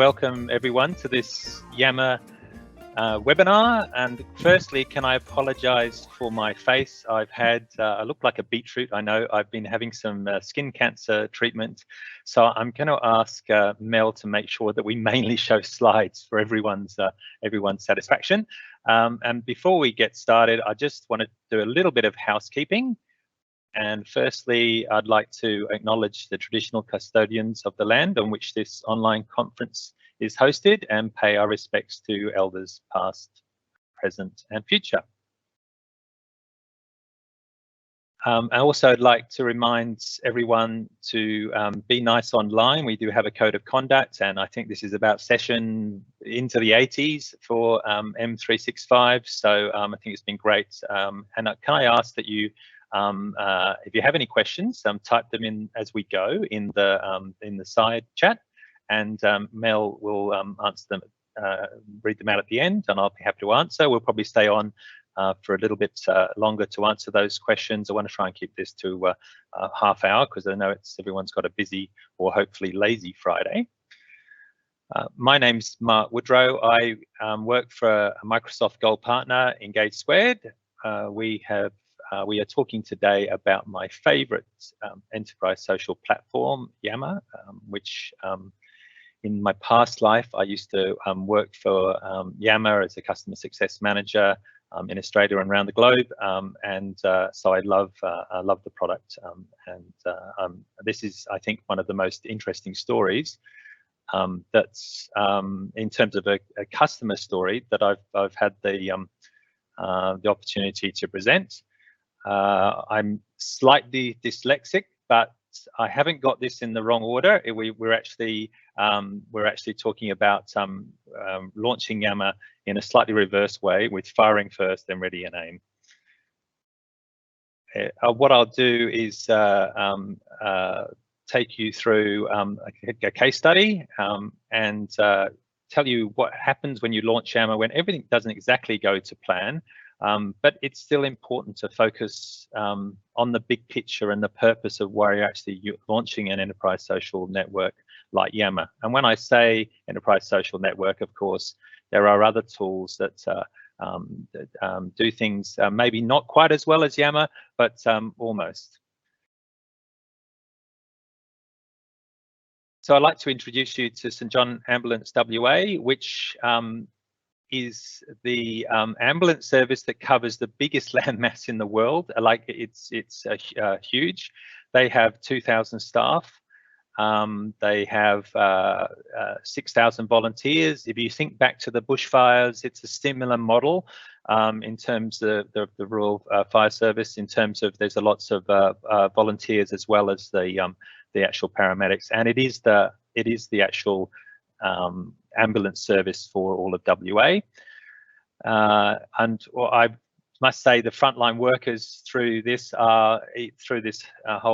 welcome everyone to this Yammer webinar. And firstly, can I apologize for my face? I've had, I look like a beetroot. I know I've been having some skin cancer treatment. So I'm going to ask Mel to make sure that we mainly show slides for everyone's satisfaction. And before we get started, I just want to do a little bit of housekeeping. And firstly, I'd like to acknowledge the traditional custodians of the land on which this online conference is hosted and pay our respects to elders past, present and future. I also would like to remind everyone to be nice online. We do have a code of conduct, and I think this is about session into the 80s for M365. So I think it's been great. And can I ask that you, if you have any questions, type them in as we go in the side chat, and Mel will answer them, read them out at the end, and I'll be happy to answer. We'll probably stay on for a little bit longer to answer those questions. I want to try and keep this to a half hour because I know everyone's got a busy or hopefully lazy Friday. My name's Mark Woodrow. I work for a Microsoft Gold Partner, Engage Squared. We are talking today about my favorite enterprise social platform, Yammer, which in my past life, I used to work for Yammer as a customer success manager in Australia and around the globe, so I love the product, this is, I think, one of the most interesting stories that's in terms of a customer story that I've had the opportunity to present. I'm slightly dyslexic, but I haven't got this in the wrong order. We're actually talking about launching Yammer in a slightly reverse way, with firing first, then ready and aim. What I'll do is take you through a case study and tell you what happens when you launch Yammer when everything doesn't exactly go to plan. But it's still important to focus on the big picture and the purpose of why you're actually launching an enterprise social network like Yammer. And when I say enterprise social network, of course, there are other tools that do things maybe not quite as well as Yammer, but almost. So I'd like to introduce you to St John Ambulance WA, which is the ambulance service that covers the biggest landmass in the world. Like it's huge. They have 2,000 staff. They have 6,000 volunteers. If you think back to the bushfires, it's a similar model in terms of the rural fire service. In terms of there's lots of volunteers as well as the actual paramedics, and it is the actual ambulance service for all of WA. And I must say the frontline workers through this whole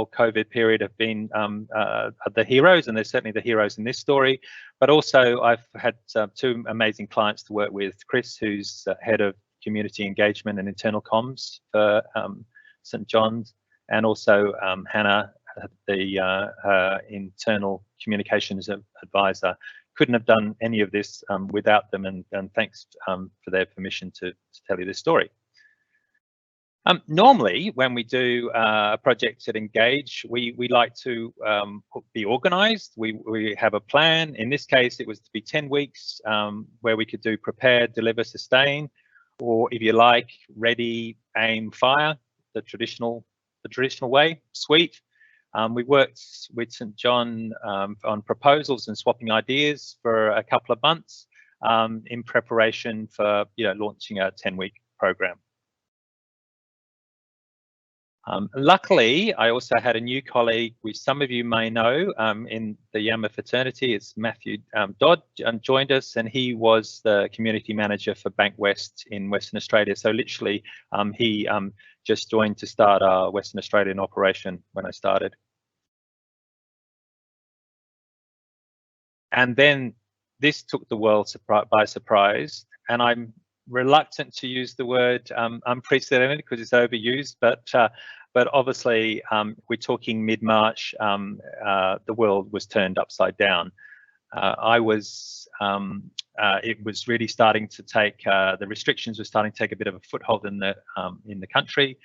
COVID period have been the heroes, and they're certainly the heroes in this story. But also I've had two amazing clients to work with. Chris, who's head of community engagement and internal comms for St John's, and also Hannah, the internal communications advisor. Couldn't have done any of this without them, and thanks for their permission to tell you this story. Normally, when we do a project at Engage, we like to be organised. We have a plan. In this case, it was to be 10 weeks where we could do prepare, deliver, sustain, or if you like, ready, aim, fire, the traditional way, suite. We worked with St John on proposals and swapping ideas for a couple of months in preparation for launching a 10-week program. Luckily, I also had a new colleague, which some of you may know in the Yammer fraternity. It's Matthew Dodd, joined us, and he was the community manager for Bank West in Western Australia. So literally, he just joined to start our Western Australian operation when I started. And then this took the world by surprise, and I'm reluctant to use the word unprecedented because it's overused, but obviously we're talking mid-March, the world was turned upside down. I was, it was really starting to take, the restrictions were starting to take a bit of a foothold in the country.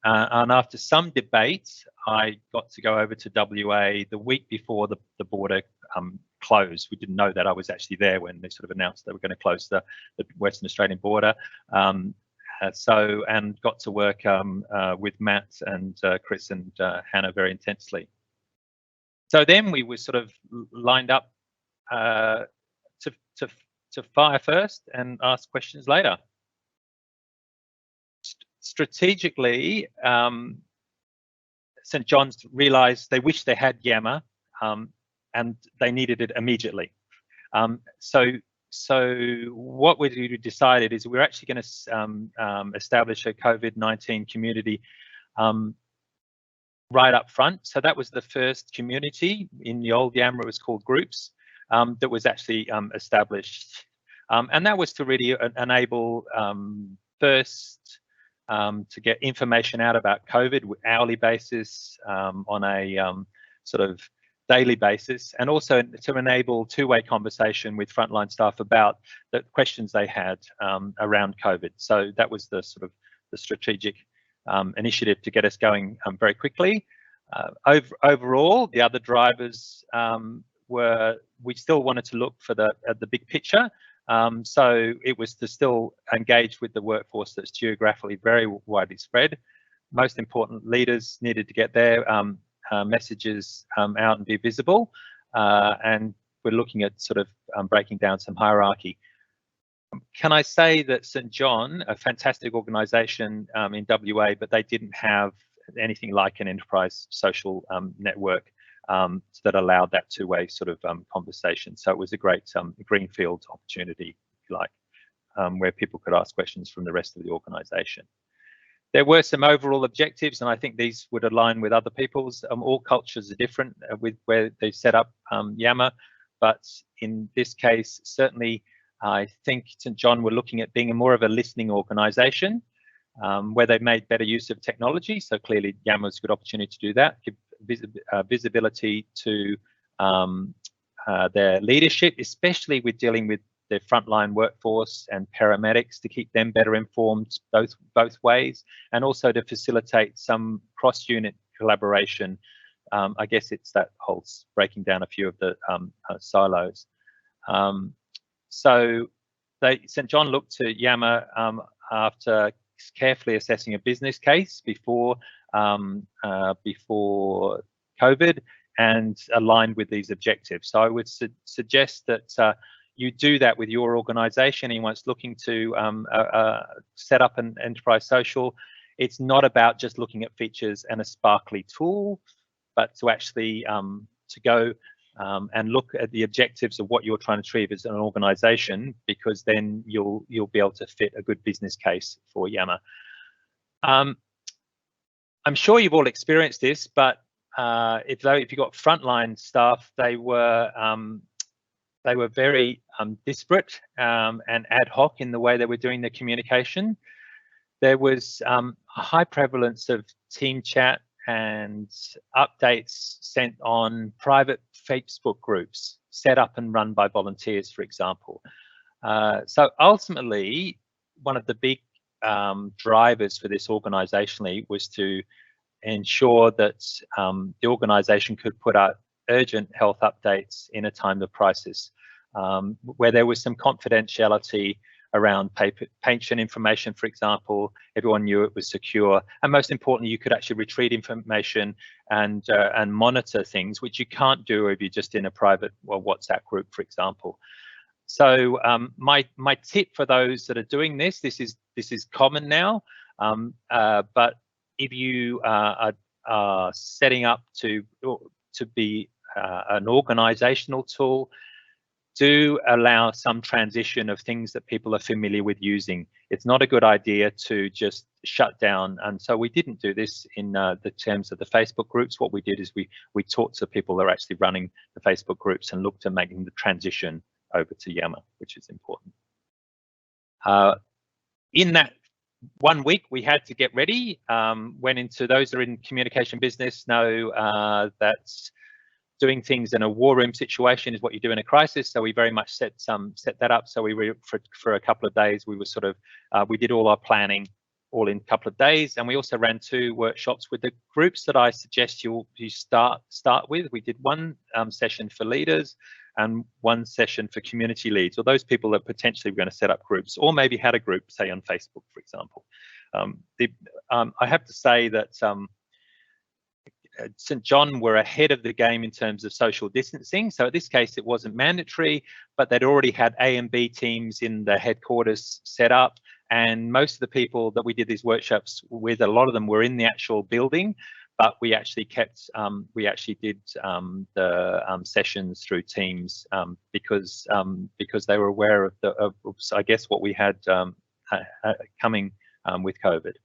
And after some debate, I got to go over to WA the week before the border closed. We didn't know that. I was actually there when they sort of announced they were going to close the Western Australian border. And got to work with Matt and Chris and Hannah very intensely. So then we were sort of lined up to fire first and ask questions later. Strategically, St John's realised they wished they had Yammer, and they needed it immediately. So what we decided is we're actually going to establish a COVID-19 community right up front. So that was the first community. In the old Yammer, it was called Groups, that was actually established. And that was to really enable first to get information out about COVID with hourly basis, on a sort of daily basis, and also to enable two-way conversation with frontline staff about the questions they had around COVID. So that was the sort of the strategic initiative to get us going very quickly. Overall, the other drivers were, we still wanted to look for at the big picture. So it was to still engage with the workforce that's geographically very widely spread. Most important, leaders needed to get their messages out and be visible. And we're looking at sort of breaking down some hierarchy. Can I say that St John, a fantastic organisation in WA, but they didn't have anything like an enterprise social network that allowed that two-way sort of conversation. So it was a great greenfield opportunity, if you like, where people could ask questions from the rest of the organisation. There were some overall objectives, and I think these would align with other people's. All cultures are different with where they set up Yammer, but in this case, certainly, I think St John were looking at being more of a listening organisation, where they made better use of technology. So clearly, Yammer was a good opportunity to do that, give visibility to their leadership, especially with dealing with their frontline workforce and paramedics, to keep them better informed both ways, and also to facilitate some cross-unit collaboration. I guess it's that whole breaking down a few of the silos. So St John looked to Yammer after carefully assessing a business case before COVID, and aligned with these objectives. So I would suggest that you do that with your organisation. Anyone's looking to set up an enterprise social, it's not about just looking at features and a sparkly tool, but to actually to go and look at the objectives of what you're trying to achieve as an organisation, because then you'll be able to fit a good business case for Yammer. I'm sure you've all experienced this, but if you've got frontline staff, they were very disparate and ad hoc in the way they were doing their communication. There was a high prevalence of team chat and updates sent on private Facebook groups set up and run by volunteers, for example. So ultimately, one of the big drivers for this organisationally was to ensure that the organisation could put out urgent health updates in a time of crisis, where there was some confidentiality around patient information, for example. Everyone knew it was secure, and most importantly, you could actually retrieve information and monitor things, which you can't do if you're just in a private WhatsApp group, for example. So my tip for those that are doing this is common now, but if you are setting up to be an organisational tool, do allow some transition of things that people are familiar with using. It's not a good idea to just shut down. And so we didn't do this in the terms of the Facebook groups. What we did is we talked to people that are actually running the Facebook groups and looked at making the transition over to Yammer, which is important. In that 1 week, we had to get ready. Went into, those that are in communication business know that doing things in a war room situation is what you do in a crisis. So we very much set that up. So we were for a couple of days. We were sort of we did all our planning all in a couple of days, and we also ran 2 workshops with the groups that I suggest you start with. We did one session for leaders and one session for community leads, or those people that potentially were going to set up groups, or maybe had a group, say on Facebook, for example. I have to say that St John were ahead of the game in terms of social distancing. So in this case, it wasn't mandatory, but they'd already had A and B teams in the headquarters set up. And most of the people that we did these workshops with, a lot of them were in the actual building, but we actually kept, did the sessions through Teams because they were aware of I guess, what we had coming with COVID.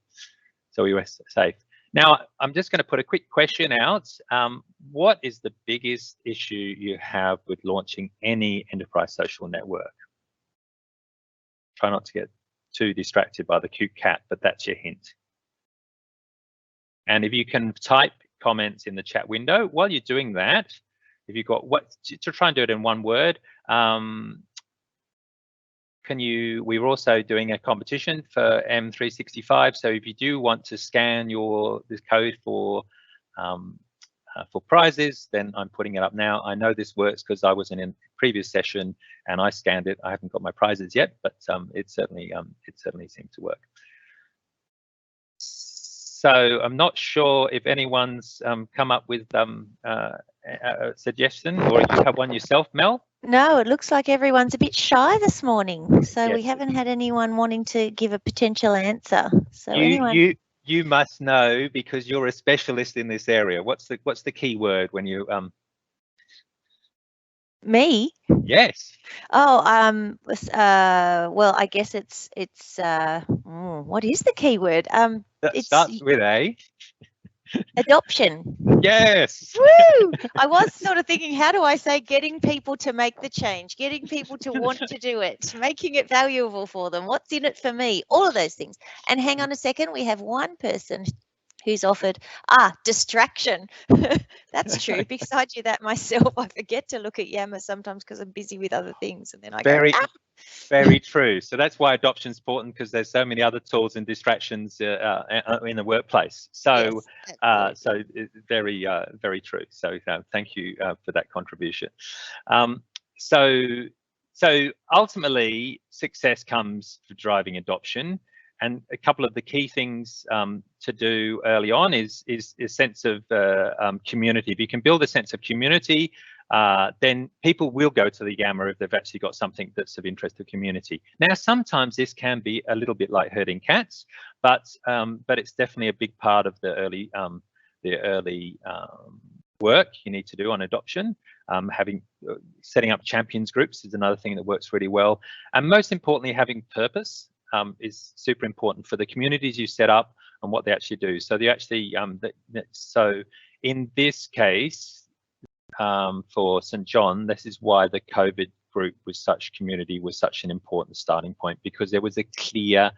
So we were safe. Now, I'm just going to put a quick question out. What is the biggest issue you have with launching any enterprise social network? Try not to get too distracted by the cute cat, but that's your hint. And if you can type comments in the chat window while you're doing that, if you've got to try and do it in one word. We were also doing a competition for M365. So if you do want to scan this code for prizes, then I'm putting it up now. I know this works because I was in a previous session and I scanned it. I haven't got my prizes yet, but it certainly seemed to work. So I'm not sure if anyone's come up with a suggestion, or you have one yourself, Mel? No, it looks like everyone's a bit shy this morning, so yes. We haven't had anyone wanting to give a potential answer. So you must know, because you're a specialist in this area. What's the key word when you Me? Yes. Oh, well, I guess it's what is the key word? It starts with A. Adoption. Yes. Woo! I was sort of thinking, how do I say getting people to make the change, getting people to want to do it, making it valuable for them, what's in it for me, all of those things. And hang on a second, we have one person who's offered distraction. That's true, because I do that myself. I forget to look at Yammer sometimes because I'm busy with other things, and then I go, Very true. So that's why adoption is important, because there's so many other tools and distractions in the workplace. So, yes, so very, very true. So thank you for that contribution. So ultimately, success comes for driving adoption. And a couple of the key things to do early on is a sense of community. If you can build a sense of community, then people will go to the Yammer if they've actually got something that's of interest to the community. Now, sometimes this can be a little bit like herding cats, but it's definitely a big part of the early work you need to do on adoption. Setting up champions groups is another thing that works really well, and most importantly, having purpose is super important for the communities you set up and what they actually do. So they actually, so in this case, for St John, this is why the COVID group was such an important starting point, because there was a clear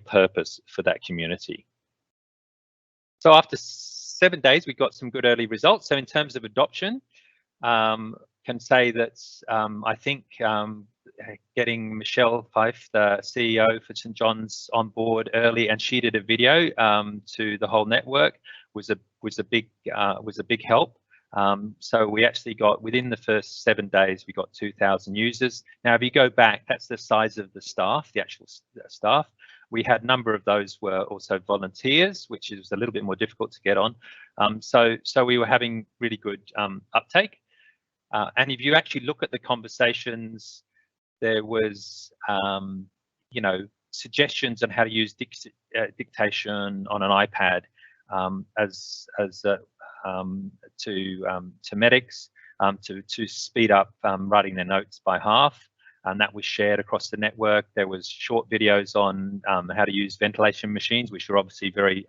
purpose for that community. So after 7 days, we got some good early results. So in terms of adoption, can say that I think getting Michelle Fife, the CEO for St John's, on board early, and she did a video to the whole network was a big help. So we actually got, within the first 7 days, we got 2,000 users. Now, if you go back, that's the size of the staff, the actual staff. We had a number of those were also volunteers, which is a little bit more difficult to get on. So we were having really good uptake. And if you actually look at the conversations, there was, suggestions on how to use dictation on an iPad to medics to speed up writing their notes by half, and that was shared across the network. There was short videos on how to use ventilation machines, which are obviously very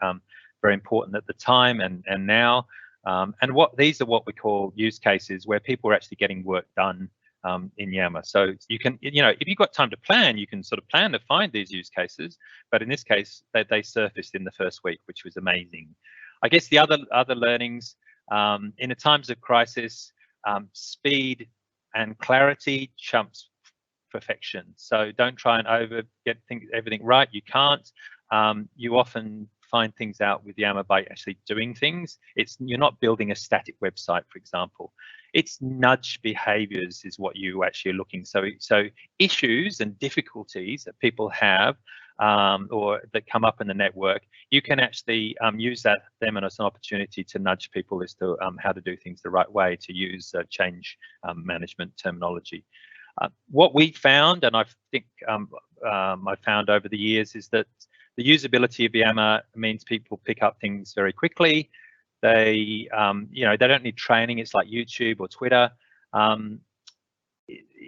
important at the time and now. And these are what we call use cases, where people are actually getting work done in Yammer. So you can, if you've got time to plan, you can sort of plan to find these use cases. But in this case, they surfaced in the first week, which was amazing. I guess the other learnings In times of crisis, speed and clarity trumps perfection. So don't try and get everything right. You can't. You often find things out with Yammer by actually doing things. You're not building a static website, for example. It's nudge behaviors is what you actually are looking. So issues and difficulties that people have or that come up in the network, you can actually use them as an opportunity to nudge people as to how to do things the right way, to use change management terminology. What we found, and I think I found over the years, is that the usability of Yammer means people pick up things very quickly. They, they don't need training. It's like YouTube or Twitter.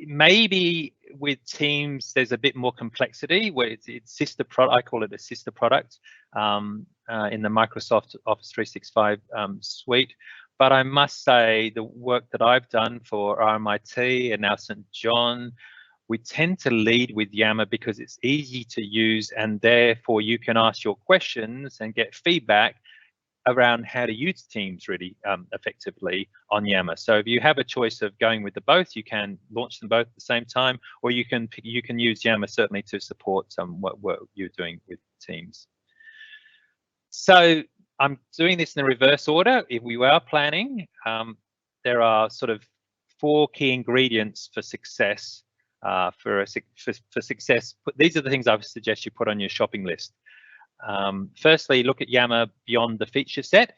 Maybe with Teams, there's a bit more complexity where it's sister product. I call it a sister product in the Microsoft Office 365 suite. But I must say the work that I've done for RMIT and now St. John, we tend to lead with Yammer because it's easy to use, and therefore you can ask your questions and get feedback around how to use Teams really effectively on Yammer. So if you have a choice of going with the both, you can launch them both at the same time, or you can use Yammer certainly to support what you're doing with Teams. So I'm doing this in the reverse order. If we were planning, there are sort of 4 key ingredients for success. For success, these are the things I would suggest you put on your shopping list. Firstly, look at Yammer beyond the feature set.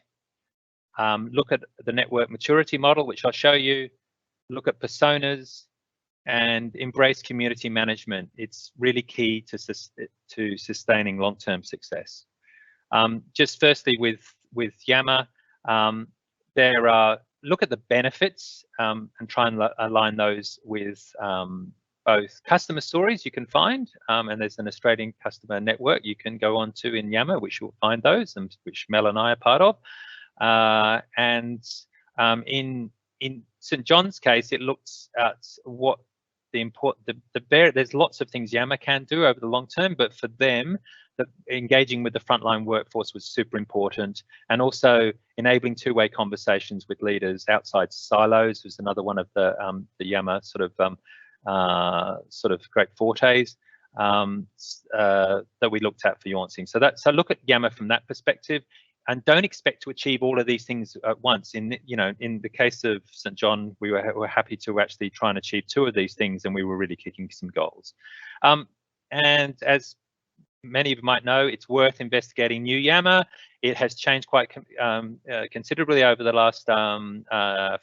Look at the network maturity model, which I'll show you. Look at personas and embrace community management. It's really key to sustaining long-term success. Just firstly with Yammer, look at the benefits and try and align those with both customer stories you can find, and there's an Australian customer network you can go on to in Yammer, which you'll find those, and which Mel and I are part of. In St. John's case, it looks at what there's lots of things Yammer can do over the long term, but for them, engaging with the frontline workforce was super important, and also enabling two-way conversations with leaders outside silos was another one of the Yammer sort of great fortes that we looked at for Yauncing. So look at Yammer from that perspective, and don't expect to achieve all of these things at once. In the case of St. John, we were happy to actually try and achieve 2 of these things, and we were really kicking some goals. And as many of you might know, it's worth investigating New Yammer. It has changed quite considerably over the last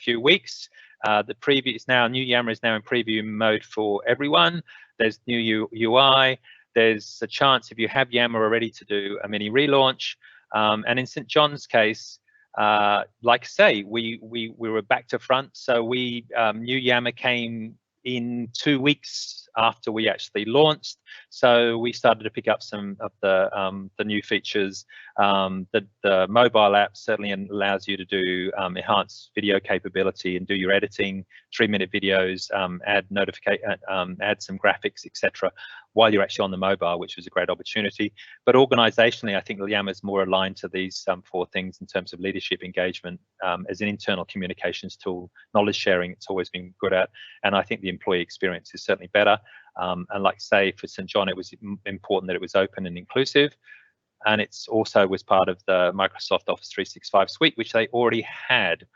few weeks. New Yammer is now in preview mode for everyone. There's new UI. There's a chance, if you have Yammer already, to do a mini relaunch. And in St. John's case, like I say, we were back to front. So New Yammer came in 2 weeks after we actually launched. So we started to pick up some of the new features. The mobile app certainly allows you to do enhanced video capability and do your editing, 3-minute videos, add some graphics, etc., while you're actually on the mobile, which was a great opportunity. But organizationally, I think Yammer is more aligned to these 4 things in terms of leadership engagement as an internal communications tool, knowledge sharing. It's always been good at, and I think the employee experience is certainly better. And like I say, for St. John, it was important that it was open and inclusive, and it's also was part of the Microsoft Office 365 suite, which they already had,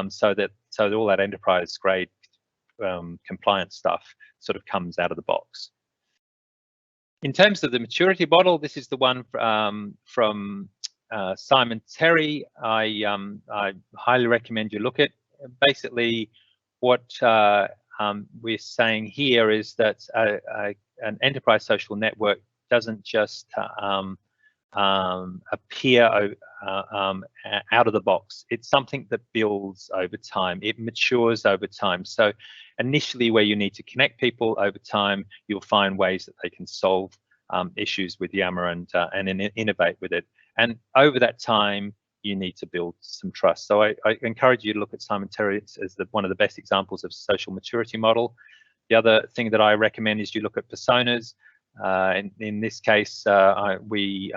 so all that enterprise grade compliance stuff sort of comes out of the box. In terms of the maturity model, this is the one from Simon Terry. I highly recommend you look at. Basically, what we're saying here is that an enterprise social network doesn't just appear out of the box. It's something that builds over time. It matures over time. So initially, where you need to connect people, over time, you'll find ways that they can solve issues with Yammer and innovate with it. And over that time, you need to build some trust. So I encourage you to look at Simon Terry as one of the best examples of social maturity model. The other thing that I recommend is you look at personas. In this case, we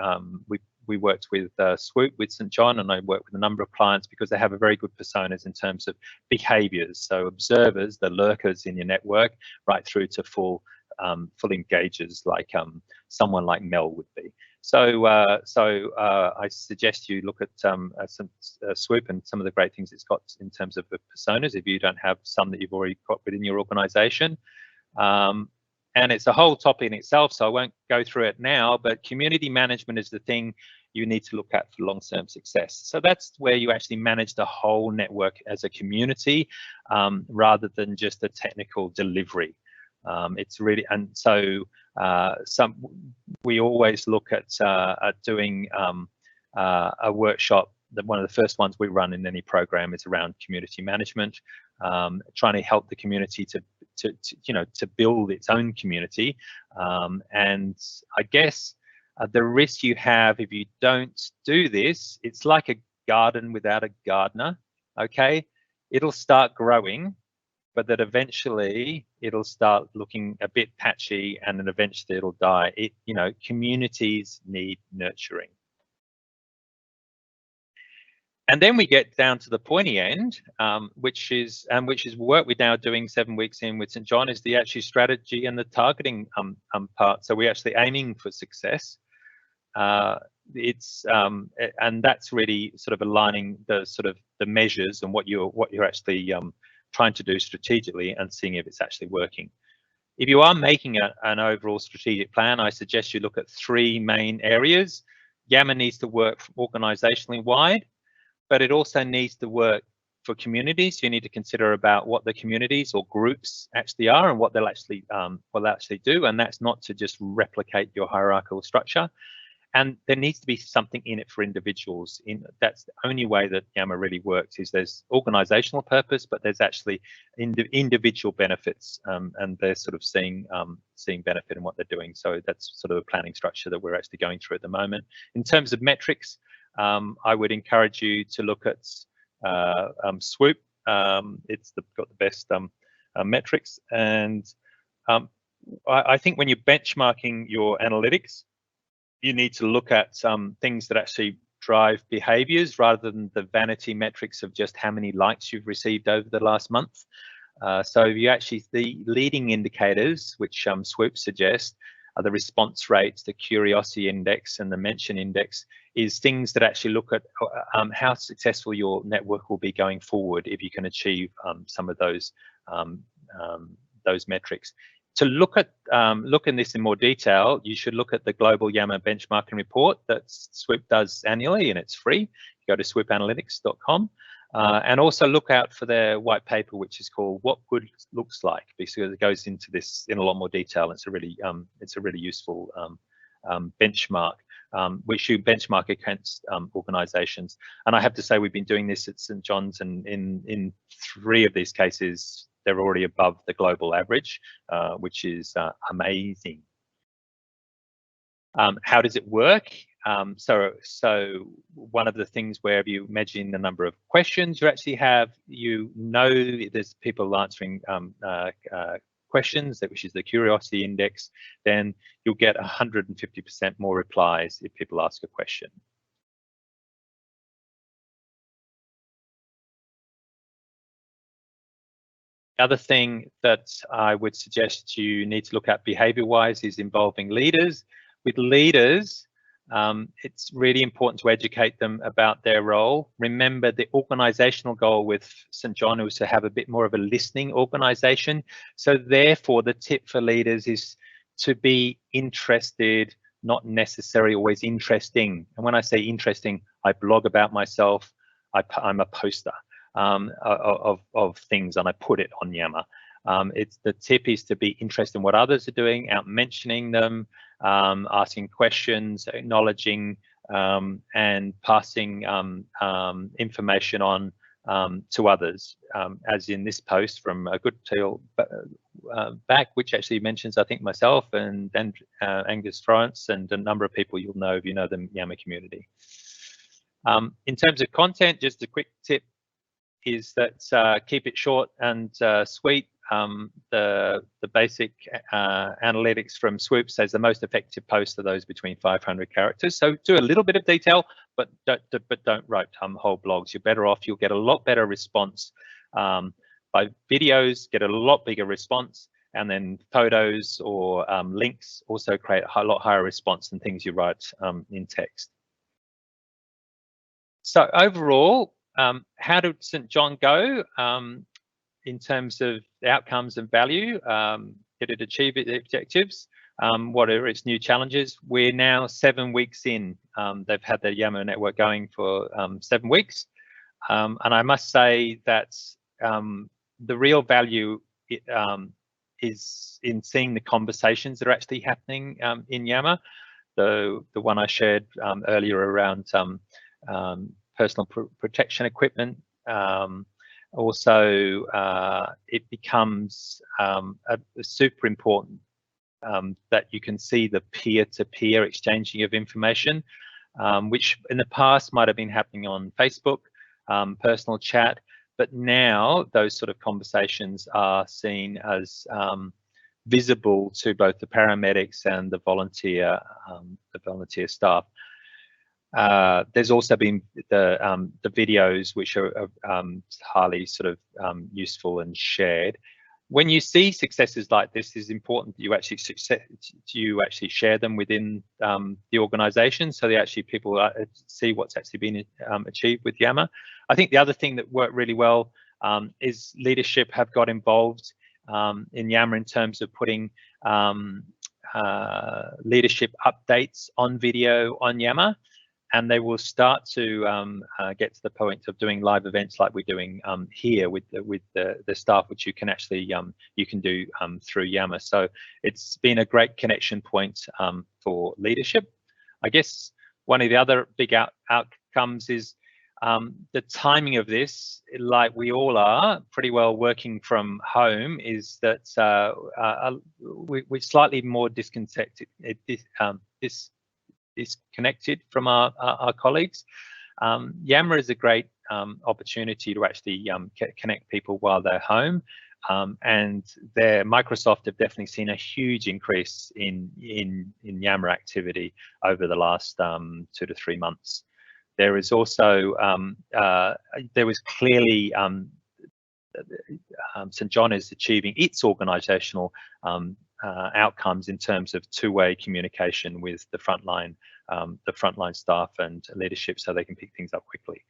we worked with Swoop with St John, and I worked with a number of clients because they have a very good personas in terms of behaviours. So observers, the lurkers in your network, right through to full engagers, like someone like Mel would be. So I suggest you look at some Swoop and some of the great things it's got in terms of the personas, if you don't have some that you've already got within your organisation. And it's a whole topic in itself, so I won't go through it now, but community management is the thing you need to look at for long-term success. So that's where you actually manage the whole network as a community, rather than just a technical delivery. It's really, and so we always look at doing a workshop. One of the first ones we run in any program is around community management, trying to help the community to build its own community. And I guess the risk you have if you don't do this, it's like a garden without a gardener. Okay, it'll start growing, but that eventually it'll start looking a bit patchy, and then eventually it'll die. Communities need nurturing. And then we get down to the pointy end, which is work we're now doing 7 weeks in with St John, is the actual strategy and the targeting part. So we're actually aiming for success. And that's really sort of aligning the measures and what you're actually trying to do strategically, and seeing if it's actually working. If you are making an overall strategic plan, I suggest you look at 3 main areas. Yammer needs to work organisationally wide, but it also needs to work for communities. You need to consider about what the communities or groups actually are and what they'll actually do, and that's not to just replicate your hierarchical structure. And there needs to be something in it for individuals. That's the only way that Yammer really works, is there's organisational purpose, but there's actually individual benefits, and they're sort of seeing benefit in what they're doing. So that's sort of a planning structure that we're actually going through at the moment. In terms of metrics, I would encourage you to look at Swoop. It's got the best metrics, and I think when you're benchmarking your analytics, you need to look at things that actually drive behaviors, rather than the vanity metrics of just how many likes you've received over the last month. So the leading indicators, which Swoop suggests, are the response rates, the curiosity index, and the mention index, is things that actually look at how successful your network will be going forward if you can achieve some of those metrics. To look in this in more detail, you should look at the Global Yammer Benchmarking Report that Swoop does annually, and it's free. You go to swoopanalytics.com, and also look out for their white paper, which is called "What Good Looks Like," because it goes into this in a lot more detail. It's a really useful benchmark, which you benchmark against organisations. And I have to say, we've been doing this at St John's, and in 3 of these cases, they're already above the global average, which is amazing. How does it work? So one of the things where you measure the number of questions you actually have, there's people answering questions, which is the curiosity index, then you'll get 150% more replies if people ask a question. The other thing that I would suggest you need to look at behaviour-wise is involving leaders. With leaders, it's really important to educate them about their role. Remember, the organisational goal with St John was to have a bit more of a listening organisation. So therefore, the tip for leaders is to be interested, not necessarily always interesting. And when I say interesting, I blog about myself. I'm a poster of things, and I put it on Yammer. The tip is to be interested in what others are doing, out mentioning them, asking questions, acknowledging, and passing information on to others, as in this post from a good deal back, which actually mentions, I think, myself and Angus France and a number of people you'll know if you know the Yammer community. In terms of content, just a quick tip is that keep it short and sweet. the basic analytics from Swoop says the most effective posts are those between 500 characters. So do a little bit of detail, but don't write whole blogs. You're better off. You'll get a lot better response by videos. Get a lot bigger response, and then photos or links also create a lot higher response than things you write in text. So overall, how did St John go in terms of outcomes and value? Did it achieve its objectives? What are its new challenges? We're now 7 weeks in. They've had the Yammer network going for 7 weeks. And I must say that the real value is in seeing the conversations that are actually happening in Yammer. The one I shared earlier around personal protection equipment. Also, it becomes super important that you can see the peer-to-peer exchanging of information, which in the past might have been happening on Facebook, personal chat, but now those sort of conversations are seen as visible to both the paramedics and the volunteer staff. There's also been the videos which are highly sort of useful and shared. When you see successes like this, it's important that you actually share them within the organisation, so that people see what's actually been achieved with Yammer. I think the other thing that worked really well is leadership have got involved in Yammer in terms of putting leadership updates on video on Yammer. And they will start to get to the point of doing live events like we're doing here with the staff, which you can actually do through Yammer. So it's been a great connection point for leadership. I guess one of the other big outcomes is the timing of this, like we all are pretty well working from home, is that we're slightly more disconnected from our colleagues. Yammer is a great opportunity to actually connect people while they're home, and Microsoft have definitely seen a huge increase in Yammer activity over the last 2 to 3 months. There is also there was clearly St John is achieving its organisational outcomes in terms of two-way communication with the frontline staff and leadership, so they can pick things up quickly.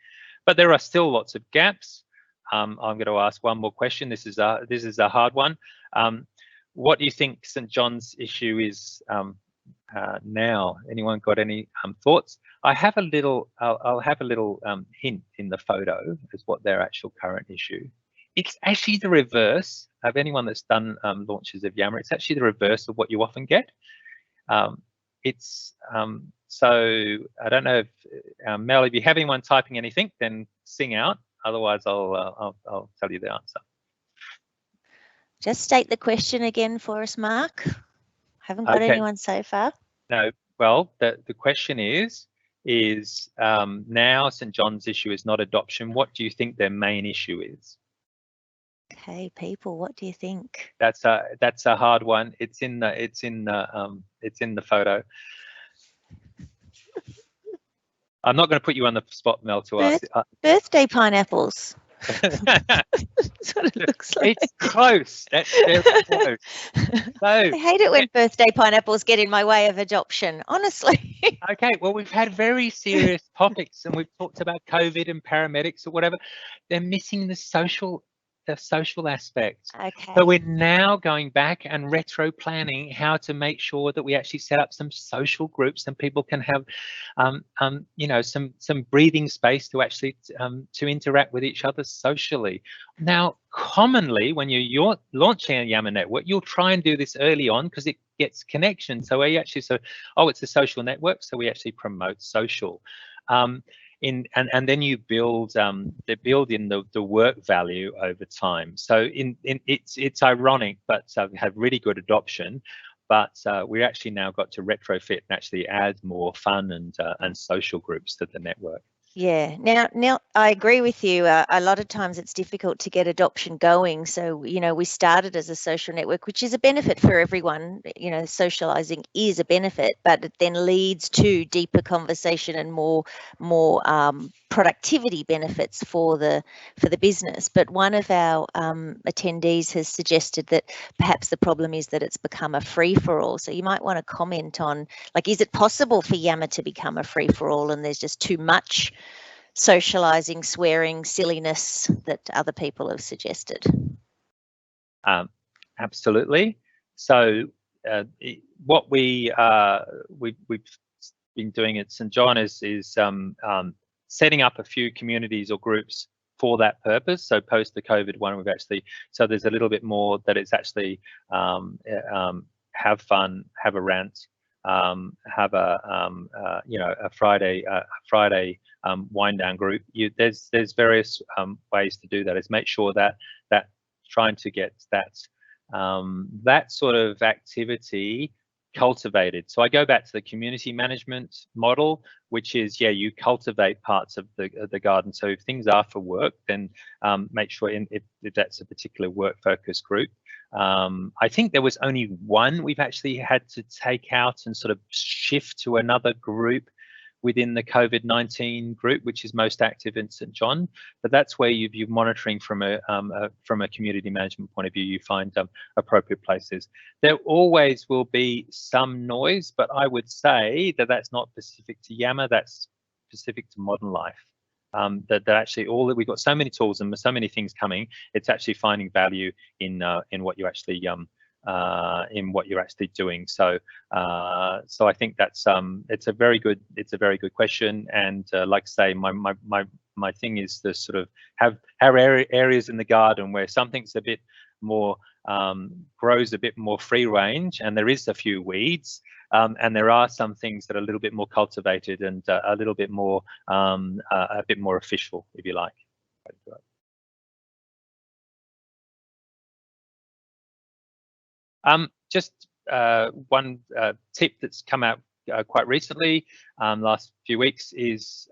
But there are still lots of gaps. I'm going to ask one more question. This is a hard one. What do you think St John's issue is now? Anyone got any thoughts? I have a little. I'll have a little hint in the photo as what their actual current issue. It's actually the reverse of anyone that's done launches of Yammer. It's actually the reverse of what you often get. So I don't know if Mel, if you have anyone typing anything, then sing out. Otherwise, I'll tell you the answer. Just state the question again for us, Mark. Haven't got anyone so far. No. Well, the question is now St John's issue is not adoption. What do you think their main issue is? Okay, people, what do you think? That's a hard one. It's in the photo. I'm not going to put you on the spot, Mel, to ask. Birthday pineapples. That's what it looks like. It's close. That's very close. So, I hate it when birthday pineapples get in my way of adoption, honestly. Okay, well, we've had very serious topics, and we've talked about COVID and paramedics or whatever. They're missing the social aspect. Okay. So we're now going back and retro planning how to make sure that we actually set up some social groups and people can have some breathing space to actually to interact with each other socially. Now, commonly when you're launching a Yammer network, you'll try and do this early on because it gets connection. So we actually it's a social network, so we actually promote social. And then you build in the work value over time. So it's ironic, but we have really good adoption. But we actually now got to retrofit and actually add more fun and social groups to the network. Yeah. Now, I agree with you. A lot of times it's difficult to get adoption going. So, you know, we started as a social network, which is a benefit for everyone. You know, socializing is a benefit, but it then leads to deeper conversation and more productivity benefits for the business. But one of our attendees has suggested that perhaps the problem is that it's become a free for all. So you might want to comment on, like, is it possible for Yammer to become a free for all and there's just too much socializing, swearing, silliness that other people have suggested? Absolutely. So what we've been doing at St. John is setting up a few communities or groups for that purpose. So post the COVID one, we've actually, so there's a little bit more that it's actually have fun, have a rant, have a you know, a Friday wind down group. There's various ways to do that. Is make sure that trying to get that sort of activity cultivated. So I go back to the community management model, which is, yeah, you cultivate parts of the garden. So if things are for work, then make sure if that's a particular work focused group. I think there was only one we've actually had to take out and sort of shift to another group within the COVID-19 group, which is most active in St. John. But that's where you're monitoring from a community management point of view. You find appropriate places. There always will be some noise, but I would say that that's not specific to Yammer. That's specific to modern life. That actually all that we've got so many tools and so many things coming. It's actually finding value in what you actually doing. So I think that's it's a very good question. And like I say, my thing is to sort of have areas in the garden where something's a bit more grows a bit more free range, and there is a few weeds, and there are some things that are a little bit more cultivated and a little bit more official, if you like. Just one tip that's come out quite recently, last few weeks, is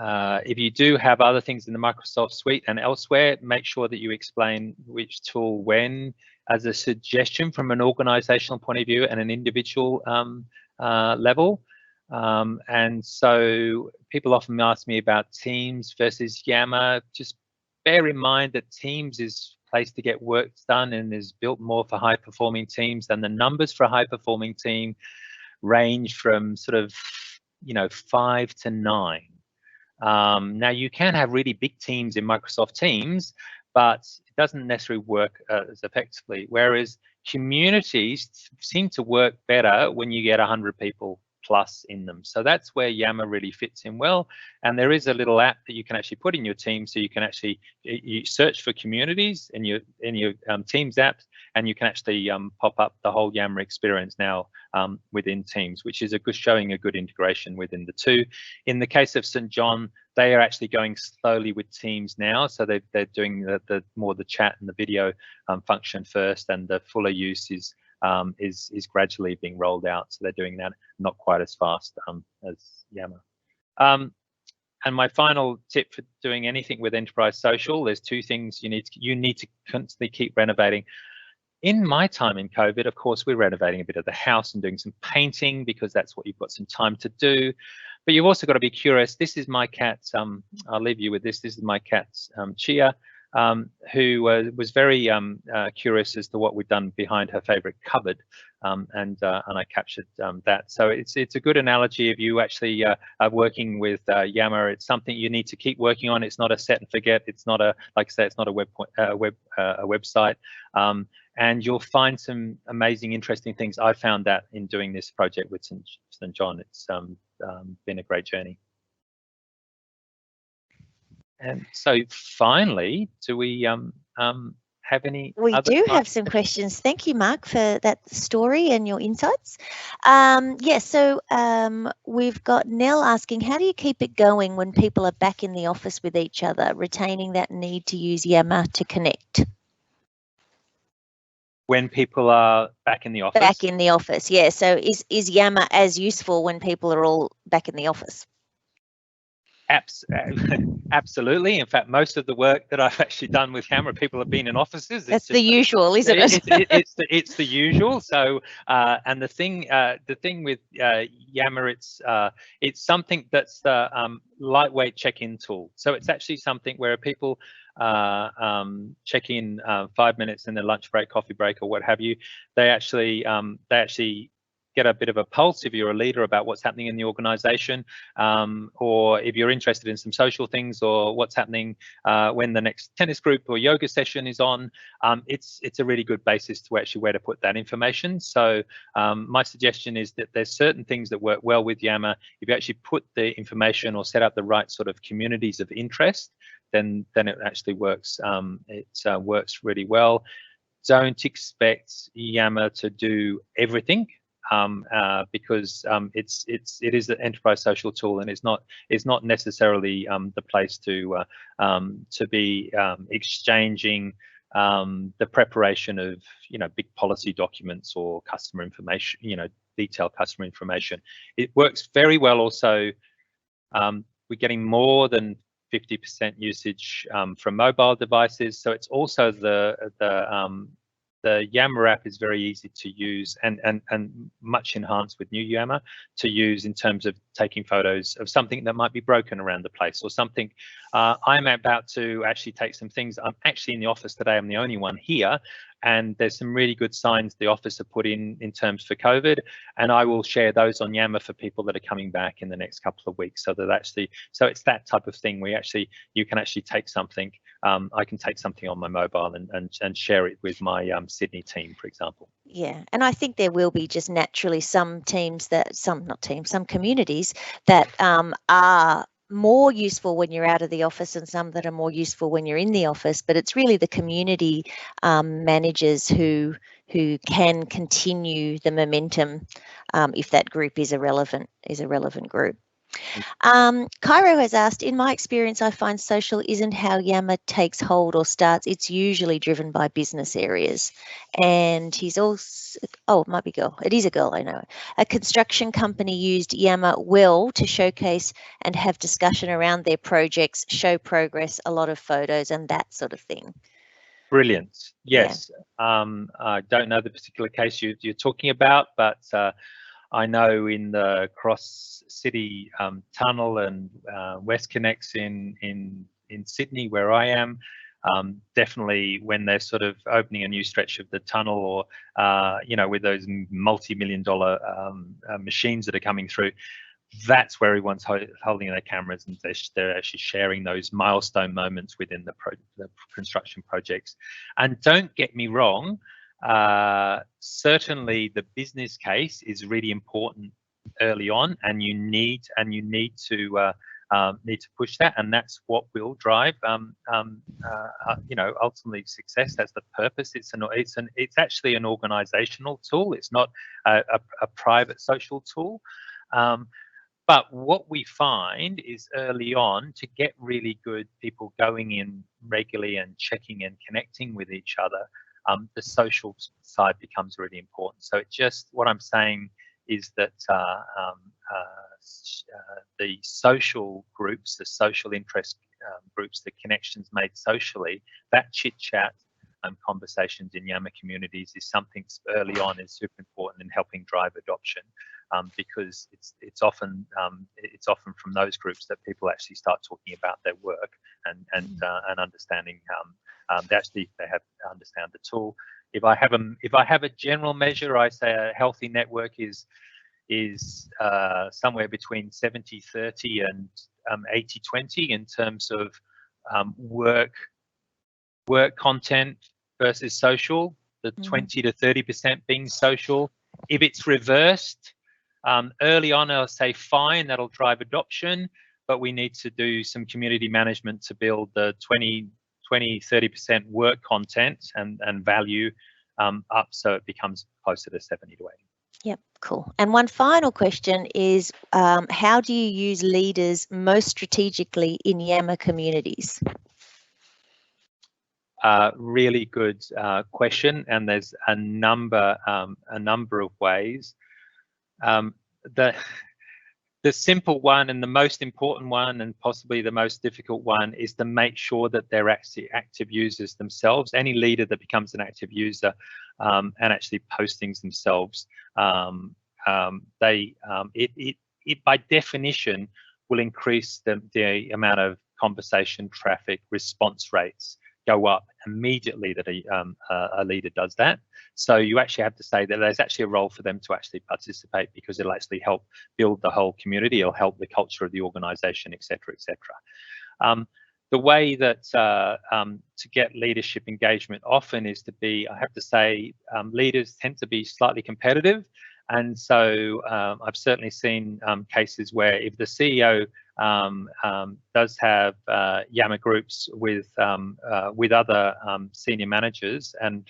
if you do have other things in the Microsoft suite and elsewhere, make sure that you explain which tool when, as a suggestion from an organizational point of view and an individual level. And so people often ask me about Teams versus Yammer. Just bear in mind that Teams is a place to get work done and is built more for high performing teams, and the numbers for a high performing team range from sort of 5 to 9. Now you can have really big teams in Microsoft Teams, but it doesn't necessarily work as effectively. Whereas communities seem to work better when you get 100 people plus in them. So that's where Yammer really fits in well. And there is a little app that you can actually put in your team, so you can actually you search for communities in your Teams apps, and you can actually pop up the whole Yammer experience now within Teams, which is showing a good integration within the two. In the case of St. John, they are actually going slowly with Teams now, so they're doing the more the chat and the video function first, and the fuller use is gradually being rolled out. So they're doing that not quite as fast as Yammer. And my final tip for doing anything with enterprise social, there's two things you need to constantly keep renovating. In my time in COVID, of course, we're renovating a bit of the house and doing some painting because that's what you've got some time to do. But you've also got to be curious. This is my cat. I'll leave you with this. This is my cat, Chia, who was very curious as to what we'd done behind her favorite cupboard, and I captured that. So it's a good analogy. If you actually are working with Yammer, it's something you need to keep working on. It's not a set and forget. It's not a, like I say, it's not a website. And you'll find some amazing, interesting things. I found that in doing this project with St. John. It's been a great journey. And so finally, do we have any? We do have some questions. Thank you, Mark, for that story and your insights. Yes, so we've got Nell asking, how do you keep it going when people are back in the office with each other, retaining that need to use Yammer to connect? When people are back in the office? Back in the office, yeah. So is Yammer as useful when people are all back in the office? Absolutely. In fact, most of the work that I've actually done with Yammer, people have been in offices. That's the usual, isn't it? It's the usual. So, and the thing with Yammer, it's something that's the lightweight check-in tool. So it's actually something where people check in 5 minutes in their lunch break, coffee break, or what have you. They actually get a bit of a pulse if you're a leader about what's happening in the organization, or if you're interested in some social things or what's happening when the next tennis group or yoga session is on. It's a really good basis to actually where to put that information. So my suggestion is that there's certain things that work well with Yammer. If you actually put the information or set up the right sort of communities of interest, then it actually works. It works really well. Don't expect Yammer to do everything. Because it is an enterprise social tool, and it's not necessarily the place to be exchanging the preparation of big policy documents or customer information, detailed customer information. It works very well. Also, we're getting more than 50% usage from mobile devices, so it's also the Yammer app is very easy to use and much enhanced with New Yammer to use in terms of taking photos of something that might be broken around the place or something. I'm about to actually take some things. I'm actually in the office today. I'm the only one here, and there's some really good signs the office have put in terms for COVID, and I will share those on Yammer for people that are coming back in the next couple of weeks. So it's that type of thing. You can actually take something. I can take something on my mobile and share it with my Sydney team, for example. Yeah, and I think there will be just naturally some communities that are more useful when you're out of the office and some that are more useful when you're in the office, but it's really the community managers who can continue the momentum if that group is a relevant group. Cairo has asked, in my experience, I find social isn't how Yammer takes hold or starts. It's usually driven by business areas. And he's also, it might be girl. It is a girl, I know. A construction company used Yammer well to showcase and have discussion around their projects, show progress, a lot of photos and that sort of thing. Brilliant. Yes. Yeah. I don't know the particular case you're talking about, but I know in the Cross City Tunnel and WestConnex in Sydney, where I am, definitely when they're sort of opening a new stretch of the tunnel, or with those multi-million-dollar machines that are coming through, that's where everyone's holding their cameras and they're actually sharing those milestone moments within the construction projects. And don't get me wrong, certainly the business case is really important early on, and you need to push that, and that's what will drive ultimately success. That's the purpose. It's actually an organizational tool. It's not a private social tool. But what we find is early on, to get really good people going in regularly and checking and connecting with each other, the social side becomes really important. So what I'm saying is that the social groups, the social interest groups, the connections made socially, that chit chat conversations in Yammer communities is something early on is super important in helping drive adoption, because it's often from those groups that people actually start talking about their work and understanding they understand the tool. If I have a general measure, I say a healthy network is somewhere between 70-30 and 80-20 in terms of work content versus social, the 20 to 30% being social. If it's reversed, early on I'll say fine, that'll drive adoption, but we need to do some community management to build the 20-30% work content and value up, so it becomes closer to 70 to 80. Yep, cool. And one final question is, how do you use leaders most strategically in Yammer communities? Really good question, and there's a number of ways. The simple one and the most important one, and possibly the most difficult one, is to make sure that they're actually active users themselves. Any leader that becomes an active user and actually posts things themselves, it by definition will increase the amount of conversation traffic. Response rates go up immediately that a leader does that. So you actually have to say that there's actually a role for them to actually participate, because it'll actually help build the whole community, it'll help the culture of the organization, etc., etc. The way that to get leadership engagement often is to be, I have to say, leaders tend to be slightly competitive. And so I've certainly seen cases where if the CEO does have Yammer groups with other senior managers and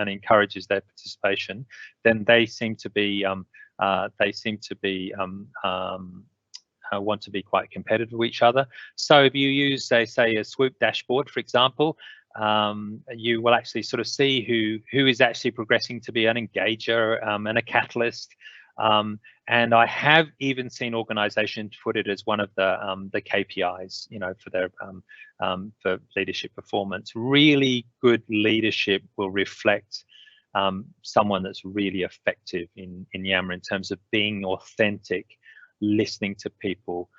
encourages their participation, then they seem to be want to be quite competitive with each other. So if you use, say a Swoop dashboard, for example, you will actually sort of see who is actually progressing to be an engager and a catalyst. And I have even seen organizations put it as one of the KPIs, you know, for their for leadership performance. Really good leadership will reflect someone that's really effective in Yammer in terms of being authentic, listening to people,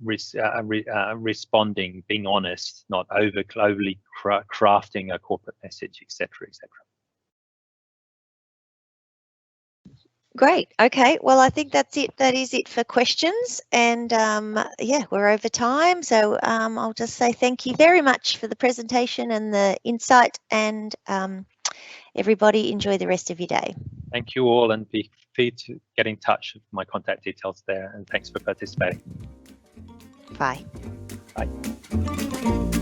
responding, being honest, not overly crafting a corporate message, etc., etc. Great. Okay. Well, I think that's it. That is it for questions. And yeah, we're over time. So I'll just say thank you very much for the presentation and the insight. And everybody enjoy the rest of your day. Thank you all, and be free to get in touch with my contact details there. And thanks for participating. Bye. Bye.